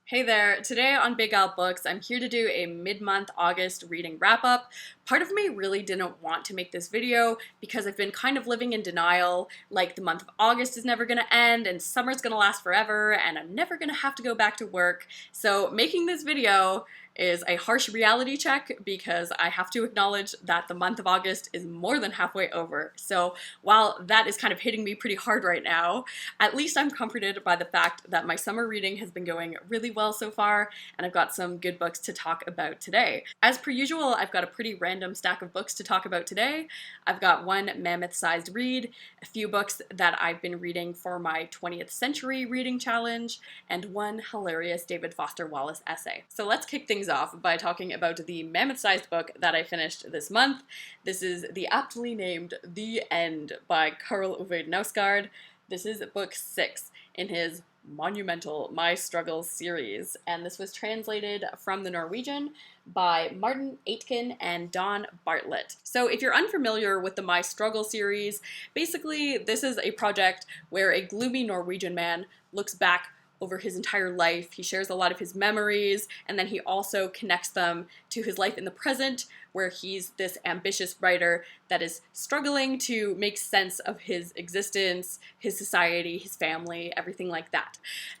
Hey there, today on Big Al Books, I'm here to do a mid-month August reading wrap-up. Part of me really didn't want to make this video because I've been kind of living in denial, like the month of August is never gonna end and summer's gonna last forever and I'm never gonna have to go back to work. So making this video is a harsh reality check because I have to acknowledge that the month of August is more than halfway over. So while that is kind of hitting me pretty hard right now, at least I'm comforted by the fact that my summer reading has been going really well so far, and I've got some good books to talk about today. As per usual, I've got a pretty random stack of books to talk about today. I've got one mammoth-sized read, a few books that I've been reading for my 20th century reading challenge, and one hilarious David Foster Wallace essay. So let's kick things off by talking about the mammoth-sized book that I finished this month. This is the aptly named The End by Karl Knausgaard. This is book 6 in his monumental My Struggles series, and this was translated from the Norwegian by Martin Aitken and Don Bartlett. So if you're unfamiliar with the My Struggle series, basically this is a project where a gloomy Norwegian man looks back over his entire life. He shares a lot of his memories, and then he also connects them to his life in the present, where he's this ambitious writer that is struggling to make sense of his existence, his society, his family, everything like that.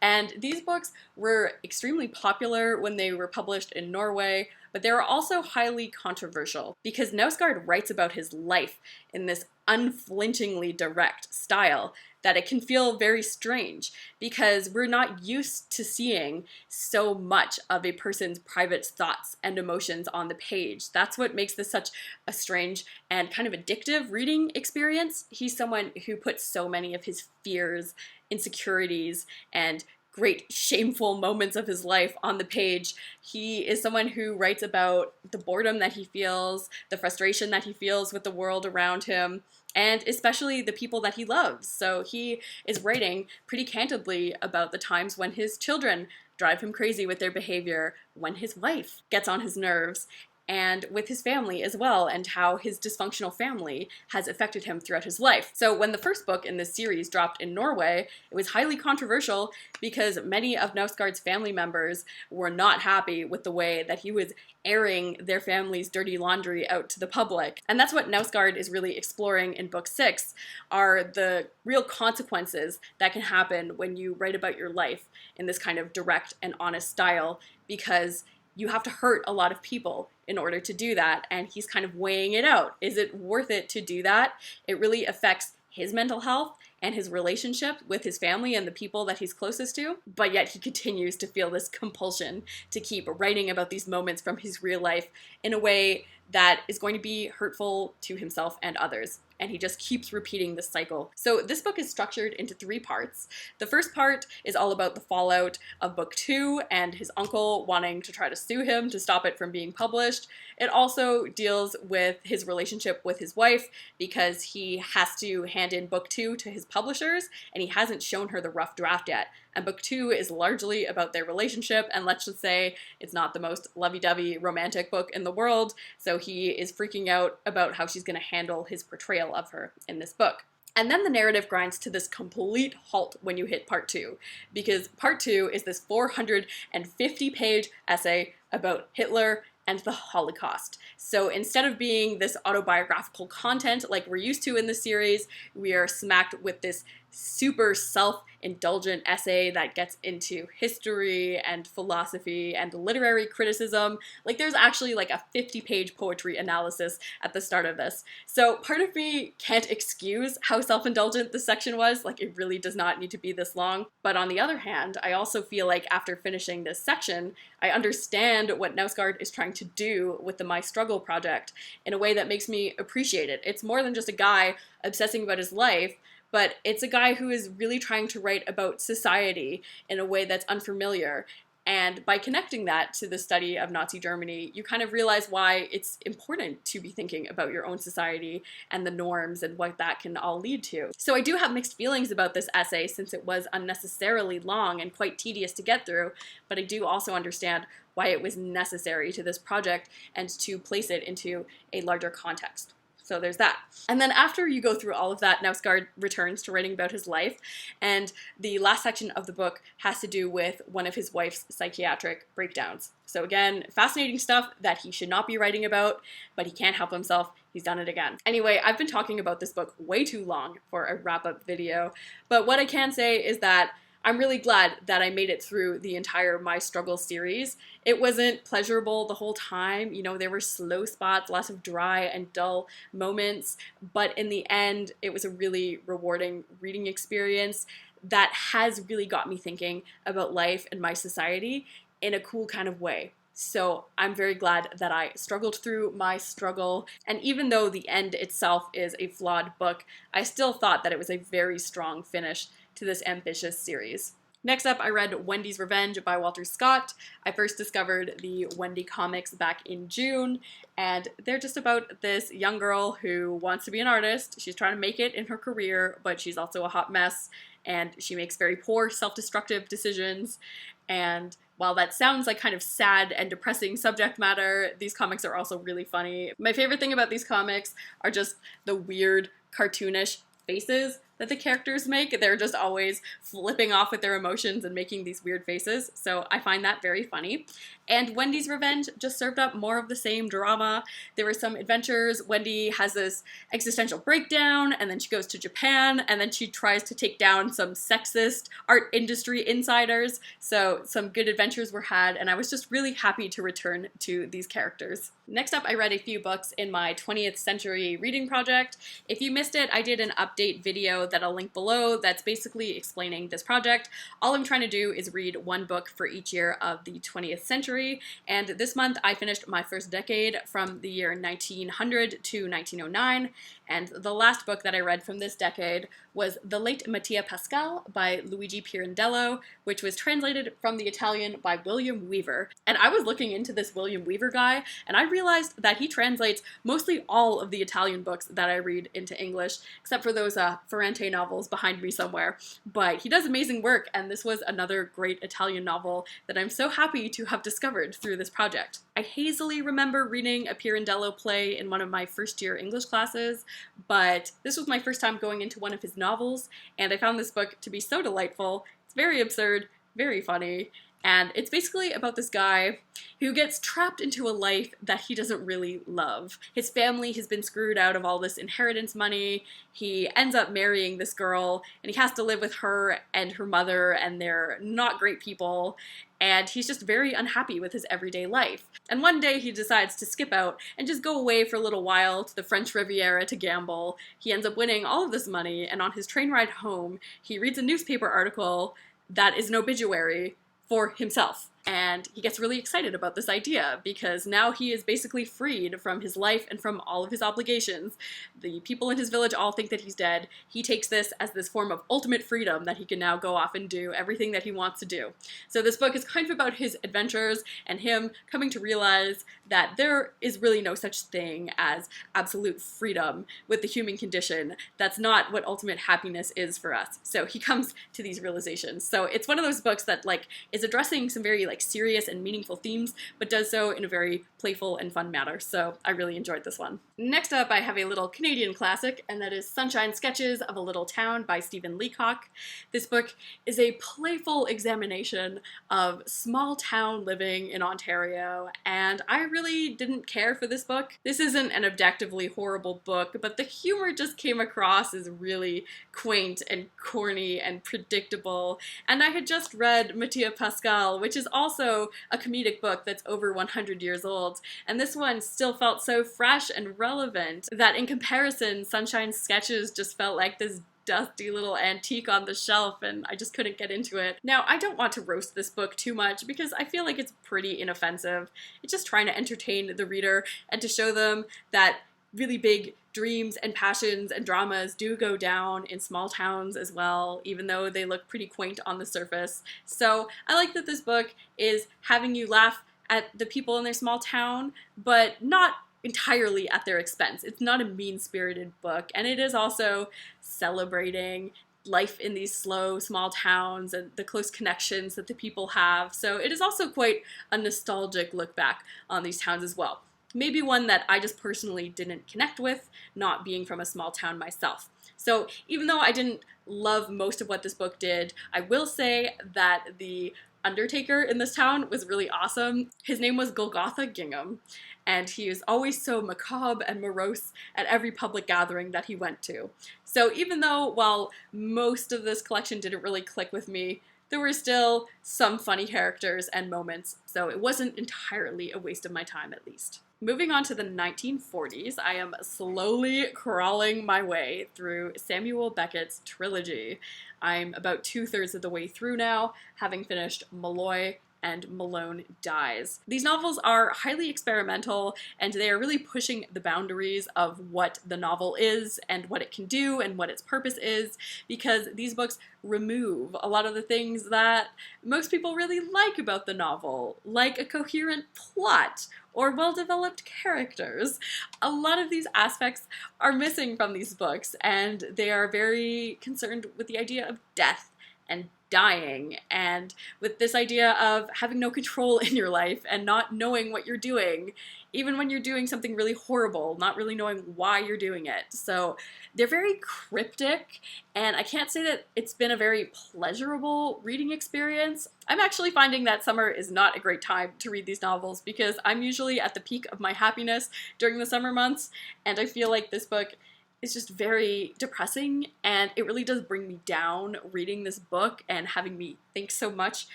And these books were extremely popular when they were published in Norway, but they were also highly controversial because Knausgaard writes about his life in this unflinchingly direct style that it can feel very strange because we're not used to seeing so much of a person's private thoughts and emotions on the page. That's what makes this such a strange and kind of addictive reading experience. He's someone who puts so many of his fears, insecurities, and great shameful moments of his life on the page. He is someone who writes about the boredom that he feels, the frustration that he feels with the world around him, and especially the people that he loves. So he is writing pretty candidly about the times when his children drive him crazy with their behavior, when his wife gets on his nerves, and with his family as well, and how his dysfunctional family has affected him throughout his life. So when the first book in this series dropped in Norway, it was highly controversial because many of Knausgaard's family members were not happy with the way that he was airing their family's dirty laundry out to the public. And that's what Knausgaard is really exploring in book 6, are the real consequences that can happen when you write about your life in this kind of direct and honest style, because you have to hurt a lot of people in order to do that, and he's kind of weighing it out. Is it worth it to do that? It really affects his mental health and his relationship with his family and the people that he's closest to, but yet he continues to feel this compulsion to keep writing about these moments from his real life in a way that is going to be hurtful to himself and others. And he just keeps repeating this cycle. So this book is structured into 3 parts. The first part is all about the fallout of book 2 and his uncle wanting to try to sue him to stop it from being published. It also deals with his relationship with his wife because he has to hand in book 2 to his publishers and he hasn't shown her the rough draft yet. And book 2 is largely about their relationship, and let's just say it's not the most lovey-dovey romantic book in the world, so he is freaking out about how she's going to handle his portrayal of her in this book. And then the narrative grinds to this complete halt when you hit part 2, because part 2 is this 450-page essay about Hitler and the Holocaust. So instead of being this autobiographical content like we're used to in the series, we are smacked with this super self-indulgent essay that gets into history and philosophy and literary criticism. Like there's actually like a 50-page poetry analysis at the start of this. So part of me can't excuse how self-indulgent this section was. Like it really does not need to be this long. But on the other hand, I also feel like after finishing this section, I understand what Knausgaard is trying to do with the My Struggle project in a way that makes me appreciate it. It's more than just a guy obsessing about his life, but it's a guy who is really trying to write about society in a way that's unfamiliar. And by connecting that to the study of Nazi Germany, you kind of realize why it's important to be thinking about your own society and the norms and what that can all lead to. So I do have mixed feelings about this essay since it was unnecessarily long and quite tedious to get through, but I do also understand why it was necessary to this project and to place it into a larger context. So there's that. And then after you go through all of that, Knausgaard returns to writing about his life, and the last section of the book has to do with one of his wife's psychiatric breakdowns. So again, fascinating stuff that he should not be writing about, but he can't help himself. He's done it again. Anyway, I've been talking about this book way too long for a wrap-up video, but what I can say is that I'm really glad that I made it through the entire My Struggle series. It wasn't pleasurable the whole time. You know, there were slow spots, lots of dry and dull moments, but in the end, it was a really rewarding reading experience that has really got me thinking about life and my society in a cool kind of way. So I'm very glad that I struggled through My Struggle, and even though the end itself is a flawed book, I still thought that it was a very strong finish to this ambitious series. Next up, I read Wendys Revenge by Walter Scott. I first discovered the Wendy comics back in June, and they're just about this young girl who wants to be an artist. She's trying to make it in her career, but she's also a hot mess, and she makes very poor, self-destructive decisions. And while that sounds like kind of sad and depressing subject matter, these comics are also really funny. My favorite thing about these comics are just the weird, cartoonish faces that the characters make. They're just always flipping off with their emotions and making these weird faces, so I find that very funny. And Wendy's Revenge just served up more of the same drama. There were some adventures. Wendy has this existential breakdown, and then she goes to Japan, and then she tries to take down some sexist art industry insiders. So some good adventures were had, and I was just really happy to return to these characters. Next up, I read a few books in my 20th century reading project. If you missed it, I did an update video that I'll link below that's basically explaining this project. All I'm trying to do is read one book for each year of the 20th century, and this month I finished my first decade from the year 1900 to 1909, and the last book that I read from this decade was The Late Mattia Pascal by Luigi Pirandello, which was translated from the Italian by William Weaver. And I was looking into this William Weaver guy, and I realized that he translates mostly all of the Italian books that I read into English, except for those Ferrante novels behind me somewhere. But he does amazing work, and this was another great Italian novel that I'm so happy to have discovered through this project. I hazily remember reading a Pirandello play in one of my first year English classes, but this was my first time going into one of his novels, and I found this book to be so delightful. It's very absurd, very funny, and it's basically about this guy who gets trapped into a life that he doesn't really love. His family has been screwed out of all this inheritance money. He ends up marrying this girl, and he has to live with her and her mother, and they're not great people, and he's just very unhappy with his everyday life. And one day he decides to skip out and just go away for a little while to the French Riviera to gamble. He ends up winning all of this money, and on his train ride home, he reads a newspaper article that is an obituary for himself. And he gets really excited about this idea because now he is basically freed from his life and from all of his obligations. The people in his village all think that he's dead. He takes this as this form of ultimate freedom that he can now go off and do everything that he wants to do. So this book is kind of about his adventures and him coming to realize that there is really no such thing as absolute freedom with the human condition. That's not what ultimate happiness is for us. So he comes to these realizations. So it's one of those books that is addressing some very serious and meaningful themes, but does so in a very playful and fun manner. So I really enjoyed this one. Next up, I have a little Canadian classic, and that is Sunshine Sketches of a Little Town by Stephen Leacock. This book is a playful examination of small town living in Ontario, and I really didn't care for this book. This isn't an objectively horrible book, but the humor just came across as really quaint and corny and predictable, and I had just read Mattia Pascal, which is also a comedic book that's over 100 years old, and this one still felt so fresh and relevant that in comparison, Sunshine Sketches just felt like this dusty little antique on the shelf, and I just couldn't get into it. Now, I don't want to roast this book too much because I feel like it's pretty inoffensive. It's just trying to entertain the reader and to show them that really big dreams and passions and dramas do go down in small towns as well, even though they look pretty quaint on the surface. So I like that this book is having you laugh at the people in their small town, but not entirely at their expense. It's not a mean-spirited book, and it is also celebrating life in these slow, small towns and the close connections that the people have. So it is also quite a nostalgic look back on these towns as well. maybe one that I just personally didn't connect with, not being from a small town myself. So even though I didn't love most of what this book did, I will say that the undertaker in this town was really awesome. His name was Golgotha Gingham, and he was always so macabre and morose at every public gathering that he went to. So even though, while most of this collection didn't really click with me, there were still some funny characters and moments, so it wasn't entirely a waste of my time, at least. Moving on to the 1940s, I am slowly crawling my way through Samuel Beckett's trilogy. I'm about 2/3 of the way through now, having finished Molloy and Malone Dies. These novels are highly experimental, and they are really pushing the boundaries of what the novel is and what it can do and what its purpose is, because these books remove a lot of the things that most people really like about the novel, like a coherent plot or well-developed characters. A lot of these aspects are missing from these books, and they are very concerned with the idea of death and dying, and with this idea of having no control in your life and not knowing what you're doing, even when you're doing something really horrible, not really knowing why you're doing it. So they're very cryptic, and I can't say that it's been a very pleasurable reading experience. I'm actually finding that summer is not a great time to read these novels because I'm usually at the peak of my happiness during the summer months, and I feel like this book is just very depressing, and it really does bring me down reading this book and having me think so much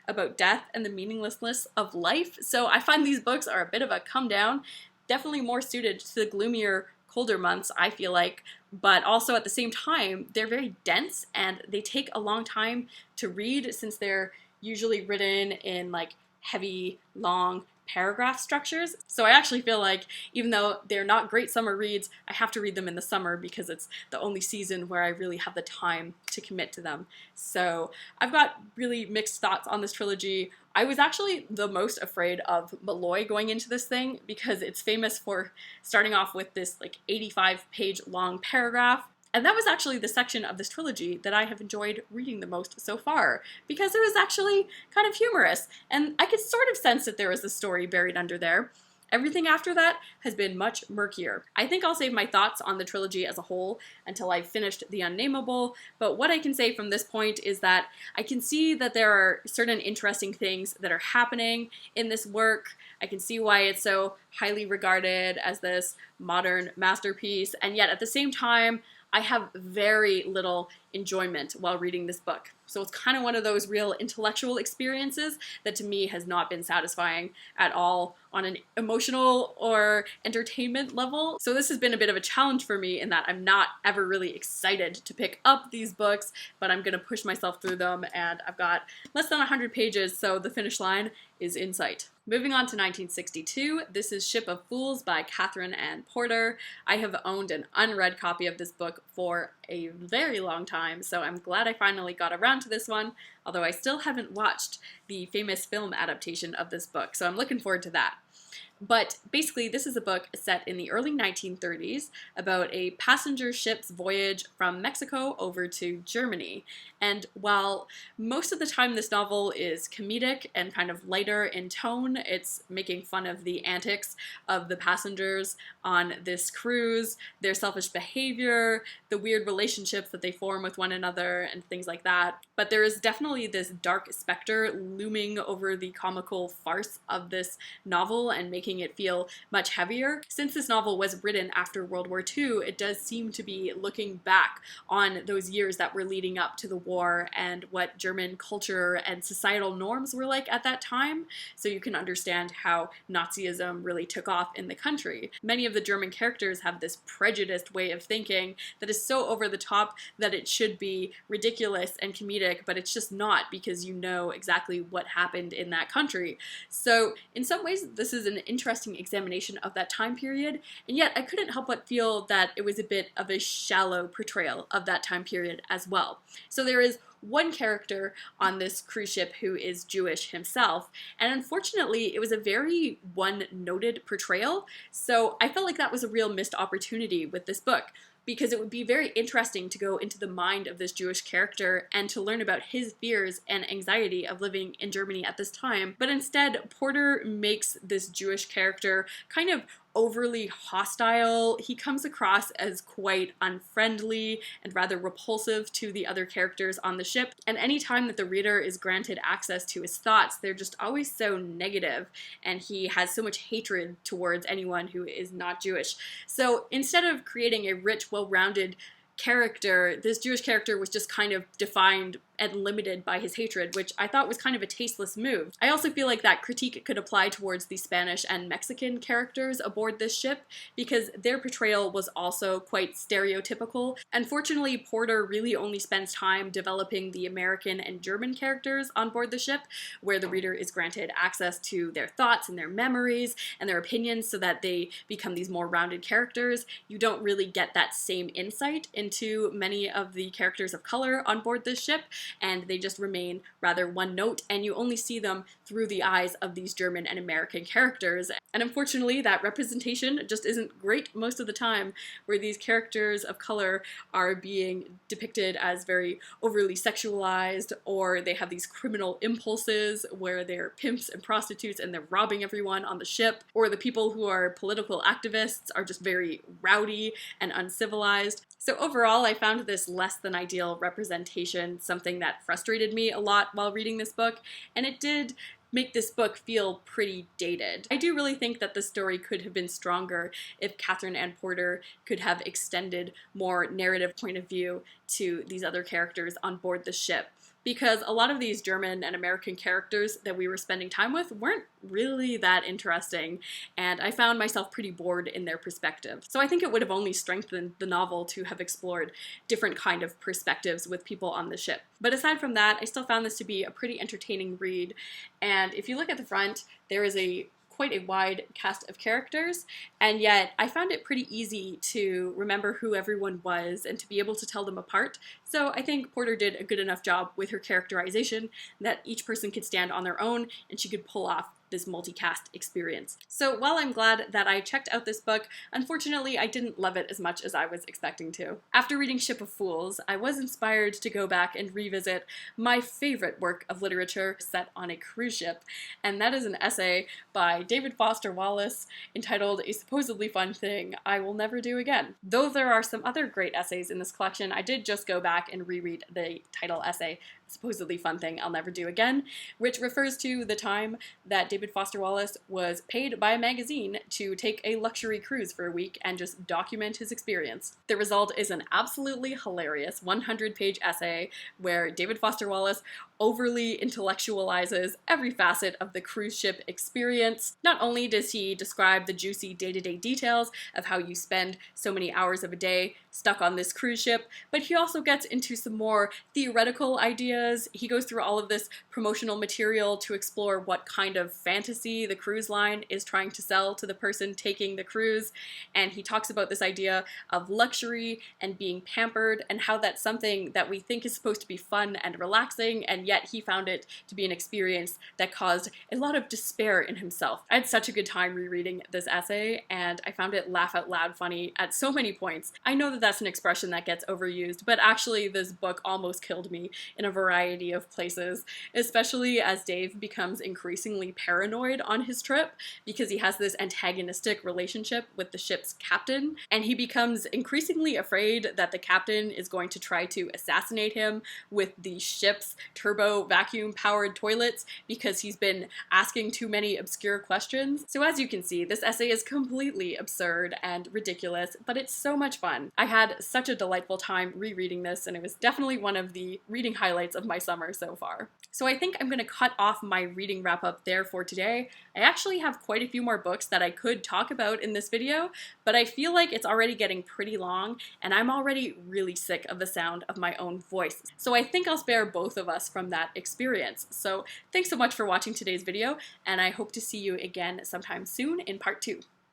about death and the meaninglessness of life. So I find these books are a bit of a come down, definitely more suited to the gloomier, colder months, I feel like, but also at the same time, they're very dense and they take a long time to read since they're usually written in like heavy, long paragraph structures. So I actually feel like even though they're not great summer reads, I have to read them in the summer because it's the only season where I really have the time to commit to them. So I've got really mixed thoughts on this trilogy. I was actually the most afraid of Molloy going into this thing because it's famous for starting off with this like 85-page long paragraph. And that was actually the section of this trilogy that I have enjoyed reading the most so far, because it was actually kind of humorous, and I could sort of sense that there was a story buried under there. Everything after that has been much murkier. I think I'll save my thoughts on the trilogy as a whole until I've finished The Unnameable, but what I can say from this point is that I can see that there are certain interesting things that are happening in this work. I can see why it's so highly regarded as this modern masterpiece, and yet at the same time, I have very little enjoyment while reading this book. So it's kind of one of those real intellectual experiences that to me has not been satisfying at all on an emotional or entertainment level. So this has been a bit of a challenge for me in that I'm not ever really excited to pick up these books, but I'm gonna push myself through them, and I've got less than 100 pages, so the finish line is in sight. Moving on to 1962, this is Ship of Fools by Katherine and Porter. I have owned an unread copy of this book for a very long time, so I'm glad I finally got around to this one, although I still haven't watched the famous film adaptation of this book, so I'm looking forward to that. But basically, this is a book set in the early 1930s about a passenger ship's voyage from Mexico over to Germany. And while most of the time this novel is comedic and kind of lighter in tone, it's making fun of the antics of the passengers on this cruise, their selfish behavior, the weird relationships that they form with one another, and things like that. But there is definitely this dark specter looming over the comical farce of this novel and making it feel much heavier. Since this novel was written after World War II, it does seem to be looking back on those years that were leading up to the war and what German culture and societal norms were like at that time, so you can understand how Nazism really took off in the country. Many of the German characters have this prejudiced way of thinking that is so over the top that it should be ridiculous and comedic, but it's just not, because you know exactly what happened in that country. So in some ways, this is an interesting examination of that time period, and yet I couldn't help but feel that it was a bit of a shallow portrayal of that time period as well. So there is one character on this cruise ship who is Jewish himself, and unfortunately it was a very one-noted portrayal, so I felt like that was a real missed opportunity with this book, because it would be very interesting to go into the mind of this Jewish character and to learn about his fears and anxiety of living in Germany at this time. But instead, Porter makes this Jewish character kind of overly hostile. He comes across as quite unfriendly and rather repulsive to the other characters on the ship, and anytime that the reader is granted access to his thoughts, they're just always so negative, and he has so much hatred towards anyone who is not Jewish. So instead of creating a rich, well-rounded character, this Jewish character was just kind of defined and limited by his hatred, which I thought was kind of a tasteless move. I also feel like that critique could apply towards the Spanish and Mexican characters aboard this ship, because their portrayal was also quite stereotypical. Unfortunately, Porter really only spends time developing the American and German characters on board the ship, where the reader is granted access to their thoughts and their memories and their opinions so that they become these more rounded characters. You don't really get that same insight into many of the characters of color on board this ship, and they just remain rather one note, and you only see them through the eyes of these German and American characters. And unfortunately, that representation just isn't great most of the time, where these characters of color are being depicted as very overly sexualized, or they have these criminal impulses where they're pimps and prostitutes and they're robbing everyone on the ship, or the people who are political activists are just very rowdy and uncivilized. So overall, I found this less than ideal representation something that frustrated me a lot while reading this book, and it did make this book feel pretty dated. I do really think that the story could have been stronger if Katherine and Porter could have extended more narrative point of view to these other characters on board the ship, because a lot of these German and American characters that we were spending time with weren't really that interesting, and I found myself pretty bored in their perspective. So I think it would have only strengthened the novel to have explored different kind of perspectives with people on the ship. But aside from that, I still found this to be a pretty entertaining read, and if you look at the front, there is quite a wide cast of characters, and yet I found it pretty easy to remember who everyone was and to be able to tell them apart. So I think Porter did a good enough job with her characterization that each person could stand on their own and she could pull off this multicast experience. So while I'm glad that I checked out this book, unfortunately I didn't love it as much as I was expecting to. After reading Ship of Fools, I was inspired to go back and revisit my favorite work of literature set on a cruise ship, and that is an essay by David Foster Wallace entitled A Supposedly Fun Thing I Will Never Do Again. Though there are some other great essays in this collection, I did just go back and reread the title essay, Supposedly Fun Thing I'll Never Do Again, which refers to the time that David Foster Wallace was paid by a magazine to take a luxury cruise for a week and just document his experience. The result is an absolutely hilarious 100-page essay where David Foster Wallace overly intellectualizes every facet of the cruise ship experience. Not only does he describe the juicy day-to-day details of how you spend so many hours of a day stuck on this cruise ship, but he also gets into some more theoretical ideas. He goes through all of this promotional material to explore what kind of fantasy the cruise line is trying to sell to the person taking the cruise, and he talks about this idea of luxury and being pampered and how that's something that we think is supposed to be fun and relaxing, and yet he found it to be an experience that caused a lot of despair in himself. I had such a good time rereading this essay, and I found it laugh out loud funny at so many points. I know that that's an expression that gets overused, but actually this book almost killed me in a variety of places, especially as Dave becomes increasingly paranoid on his trip because he has this antagonistic relationship with the ship's captain, and he becomes increasingly afraid that the captain is going to try to assassinate him with the ship's turbo vacuum powered toilets because he's been asking too many obscure questions. So as you can see, this essay is completely absurd and ridiculous, but it's so much fun. I had such a delightful time rereading this, and it was definitely one of the reading highlights of my summer so far. So I think I'm going to cut off my reading wrap up there for today. I actually have quite a few more books that I could talk about in this video, but I feel like it's already getting pretty long, and I'm already really sick of the sound of my own voice. So I think I'll spare both of us from that experience. So thanks so much for watching today's video, and I hope to see you again sometime soon in part 2.